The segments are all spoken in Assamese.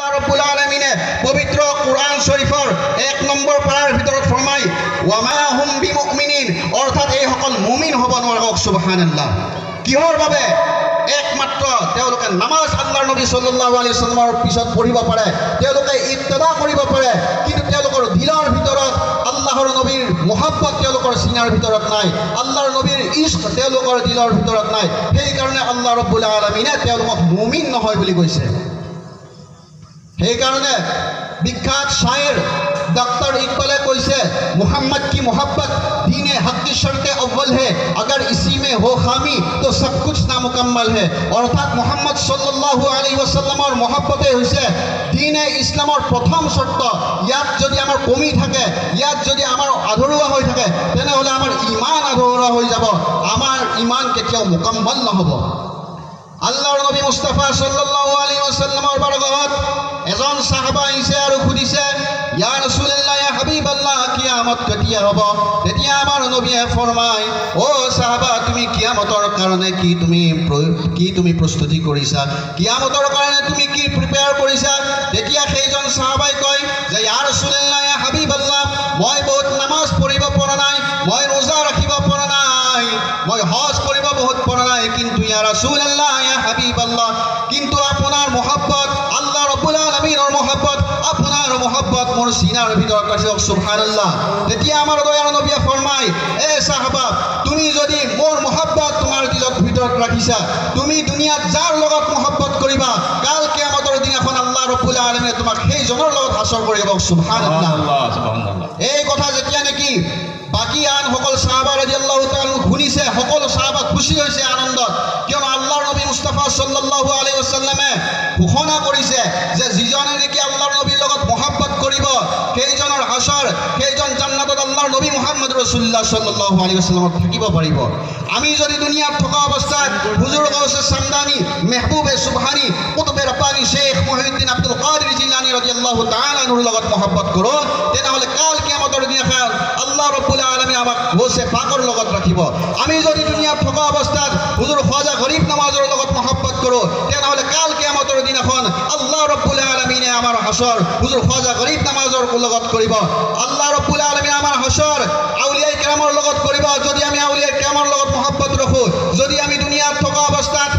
আল্লাহ ৰাব্বুল আলামিনে পবিত্ৰ কোৰআন শৰীফৰ 1 নম্বৰ পাৰাৰ ভিতৰত ফৰমায় ওয়ামা হুম বিমুমিনিন অৰ্থাৎ এই সকল মুমিন হ'ব নোৱাৰে সুবহানাল্লাহ কিহৰ বাবে একমাত্ৰ তেওঁলোকে নামাজ আল্লাহৰ নবী সাল্লাল্লাহু আলাইহি ওয়াসাল্লামৰ পিছত পঢ়িব পাৰে তেওঁলোকে ইত্তেবা কৰিব পাৰে কিন্তু তেওঁলোকৰ দিলৰ ভিতৰত আল্লাহৰ নবীৰ মহব্বত তেওঁলোকৰ সিনাৰ ভিতৰত নাই আল্লাহৰ নবীৰ ইশক তেওঁলোকৰ দিলৰ ভিতৰত নাই সেই কাৰণে আল্লাহ ৰাব্বুল আলামিনে তেওঁলোকক মুমিন নহয় বুলি কৈছে সেই কাৰণে বিখ্যাত শায়েৰ डॉक्टर इकबाल कैसे मोहम्मद की मोहब्बत दीन हक की शर्त अव्वल है अगर इसी में हो खामी तो सब कुछ नामुकम्मल है अर्थात मोहम्मद सल्लल्लाहु अलैहि वसल्लम और मोहब्बते हुइसे दीन इस्लामर प्रथम शर्त यात जदि आमार कमी थाके यात जदि आमार आधरुआ হৈ থাকে তেনে আমাৰ ঈমান আধৰুৱা হৈ যাব আমাৰ ঈমান কেতিয়াও মুকম্মল নহব আল্লাহৰ নবী মুস্তাফা সাল্লাল্লাহু আলাইহি ওয়াসাল্লামৰ বাৰগাহত এজন সাহাবা আহিছে আৰু সুধিছে ইয়া ৰাসূলুল্লাহ ইয়া হাবিবাল্লাহ কিয়ামত কেতিয়া হ'ব তেতিয়া আমাৰ নবীয়ে ফৰমায় ও সাহাবা তুমি কিয়ামতৰ কাৰণে কি তুমি প্ৰস্তুতি কৰিছা কিয়ামতৰ কাৰণে তুমি কি প্ৰিপেয়াৰ কৰিছা তেতিয়া সেইজন সাহাবাই কয় যে ইয়া ৰাসূলুল্লাহ ইয়া হাবিবাল্লাহ মই বহুত নামাজ পঢ়িব পৰা নাই মই ৰোজা ৰাখিব পৰা নাই মই হজ কৰিব বহুত পৰা নাই কিন্তু ইয়া ৰাসূলুল্লাহ ইয়া হাবিবাল্লাহ কিন্তু আপোনাৰ মহব্বত আল্লাহ ৰাব্বুল আলামিনৰ মহব্বত আপোনাৰ মহব্বত মোৰ সিনাৰ ভিতৰত আছে সুবহানাল্লাহ তেতিয়া আমাৰ দয়াৰ নবীয়ে ফৰমায় এ সাহাবা তুমি যদি মোৰ মহব্বত তোমাৰ দিলৰ ভিতৰত ৰাখিছা তুমি দুনিয়াত যাৰ লগত মহব্বত কৰিবা কাল কিয়ামতৰ দিনাখন আল্লাহ ৰাব্বুল আলামিনে তোমাক সেই জনৰ লগত হাসৰ কৰিব সুবহানাল্লাহ সুবহানাল্লাহ এই কথা যেতিয়া নেকি বাকি আন সকল সাহাবা রাদিয়াল্লাহু তাআলা শুনিছে সকল সাহাবা খুশি হৈছে আনন্দত কিয়নো আল্লাহৰ নবী মুস্তাফা সাল্লাল্লাহু আলাইহি ওয়াসাল্লামে ঘোষণা কৰিছে যে যিজনে নেকি আল্লাহৰ নবীৰ লগত মহব্বত কৰিব সেইজনৰ হাসৰ সেইজন জান্নাতত আল্লাহৰ নবী মুহাম্মদ ৰাসূলুল্লাহ সাল্লাল্লাহু আলাইহি ওয়াসাল্লামত থাকিব পাৰিব আমি যদি দুনিয়াত থকা অৱস্থাত হুজুৰ গাউছে সামদানি মেহবুবে সুবহানী কুতুবে ৰব্বানী শেখ মুহিউদ্দিন আব্দুল কাদিৰ জিলানী ৰাদিয়াল্লাহু তাআলা আনহুৰ লগত মহব্বত কৰো তেনেহলে কাল কিয়ামতৰ দিনাখন আল্লাহ ৰাব্বুল আলামিন আমাক গোসে পাকৰ লগত ৰাখিব আমি যদি দুনিয়াত থকা অৱস্থাত হুজুৰ খাজা গৰীব নৱাজৰ লগত মহব্বত কৰো তেনেহলে কাল কিয়ামতৰ দিনাখন আল্লাহ ৰাব্বুল আলামিনে আমাৰ হাসৰ হুজুৰ খাজা গৰীব নৱাজৰ লগত কৰিব আল্লাহ ৰাব্বুল আলামিন আমাৰ হাসৰ আউলিয়া কিৰামৰ লগত কৰিব যদি আমি আউলিয়া কিৰামৰ লগত মহব্বত ৰাখো যদি আমি দুনিয়াত থকা অৱস্থাত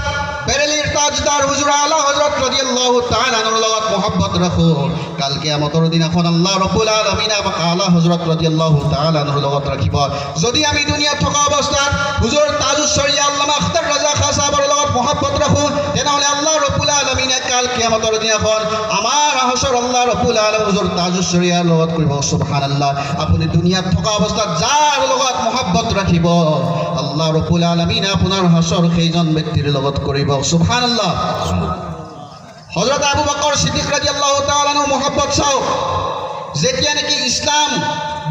বেৰেলিৰ তাজদাৰ হুজুৰ আলা হযৰত ৰাদিয়াল্লাহু তাআলা আনহুৰ লগত মহব্বত ৰাখো কাল কিয়ামতৰ দিনাখন আল্লাহ ৰাব্বুল আলামিন আমাক আলা হযৰত ৰাদিয়াল্লাহু তাআলা আনহুৰ লগত ৰাখিব যদি আমি দুনিয়াত থকা অৱস্থাত হুজুৰ তাজুস শৰিয়া আল্লামা আখতাৰ ৰাজা খান সাহেবৰ লগত মহব্বত ৰাখো তেনেহলে আল্লাহ ৰাব্বুল আলামিন কাল কিয়ামতৰ দিনাখন আমাৰ হাসৰ আল্লাহ ৰাব্বুল আলামিন হুজুৰ তাজুস শৰিয়াৰ লগত কৰিব সুবহানাল্লাহ আপুনি দুনিয়াত থকা অৱস্থাত যাৰ লগত মহব্বত ৰাখিব আল্লাহ ৰাব্বুল আলামিন আপোনাৰ হাসৰ সেইজন ব্যক্তিৰ লগত কৰিব সুবহানাল্লাহ হযরত আবু বকর সিদ্দিক রাদিয়াল্লাহু তাআলা আনহু মহব্বত চাও যেতিয়া নাকি ইসলাম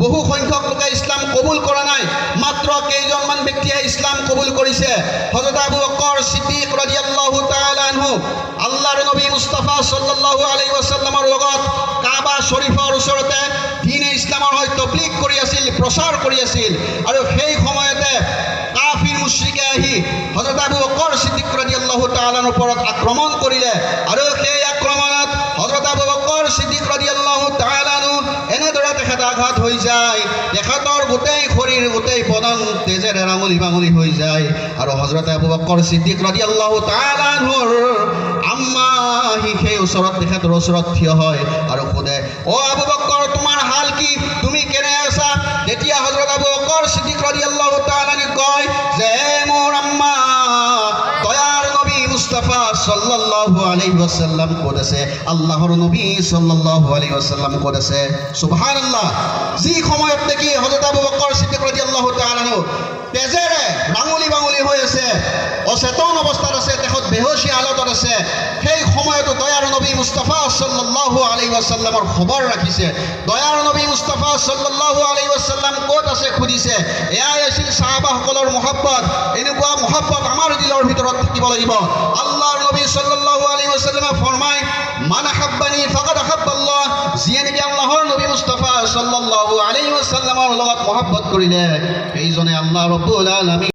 বহু সংখ্যক লোকে ইসলাম কবুল কৰা নাই মাত্ৰ কেইজনমান ব্যক্তিয়ে ইসলাম কবুল কৰিছে হযৰত আবু বকৰ সিদ্দিক ৰাদিয়াল্লাহু তাআলা আনহু আল্লাহৰ নবী মুস্তাফা সাল্লাল্লাহু আলাইহি ওয়াসাল্লামৰ লগত কাবা শৰীফৰ ওচৰতে দ্বীন ইসলামৰ হৈ তবলিগ কৰি আছিল প্ৰচাৰ কৰি আছিল আৰু সেই সময়তে কাফিৰ মুশৰিকে আহি হযৰত আবু বকৰ সিদ্দিক ৰাদিয়াল্লাহু তাআলাৰ ওপৰত আক্ৰমণ কৰিলে আৰু সেই আক্ৰমণত হযৰত আবু বকৰ সিদ্দিক ৰাদিয়াল্লাহু তাআলা এনেদৰে তেখেত আঘাত হৈ যায় তেখেতৰ গোটেই শৰীৰ গোটেই বদন তেজেৰে ৰাঙলি বাঙলি হৈ যায় আৰু হযৰত আবু বকৰ সিদ্দিক ৰাদিয়াল্লাহু তাআলা আনহুৰ আম্মা সেই ওচৰত তেখেতৰ ওচৰত থিয় হয় আৰু সোধে ও আবু বকৰ তোমাৰ হাল কি তুমি কেনে আছা তেতিয়া হযৰত আবু বকৰ সিদ্দিক ৰাদিয়াল্লাহু তাআলা কয় যে মোৰ আম্মা দয়াৰ নবী মুস্তাফা সাল্লাল্লাহু আলাইহি ওয়াসাল্লাম ক'ত আছে আল্লাহৰ নবী সাল্লাল্লাহু আলাইহি ওয়াসাল্লাম ক'ত আছে সুবহানাল্লাহ যি সময়ত দেখি হযরত আবু বকর সিদ্দিক রাদিয়াল্লাহু তাআলা তেজেৰে বাঙুলি বাঙুলি হৈ আছে অচেতন অৱস্থাত আছে তেখেত বেহোশী হালতত আছে সেই সময়ত দয়াৰ নবী মুস্তাফা সাল্লাল্লাহু আলাইহি ওয়াসাল্লামৰ খবৰ ৰাখিছে দয়াৰ নবী মুস্তাফা সাল্লাল্লাহু আলাইহি ওয়াসাল্লাম ক'ত আছে খুদিছে এয়াই আছিল সাহাবাসকলৰ মহব্বত এনেকুৱা মহব্বত আমাৰ দিলৰ ভিতৰত থাকিব লাগিব আল্লাহৰ নবী সাল্লাল্লাহু আলাইহি ওয়াসাল্লামে ফৰমায় মান হাব্বানি ফাকাদ হাব্বাল্লাহ যিয়ে নেকি আল্লাহৰ নবী মুস্তাফা সাল্লাল্লাহু আলাইহি ওয়াসাল্লামৰ লগত মহব্বত কৰিলে এইজনে আল্লাহ ৰাব্বুল আলামিন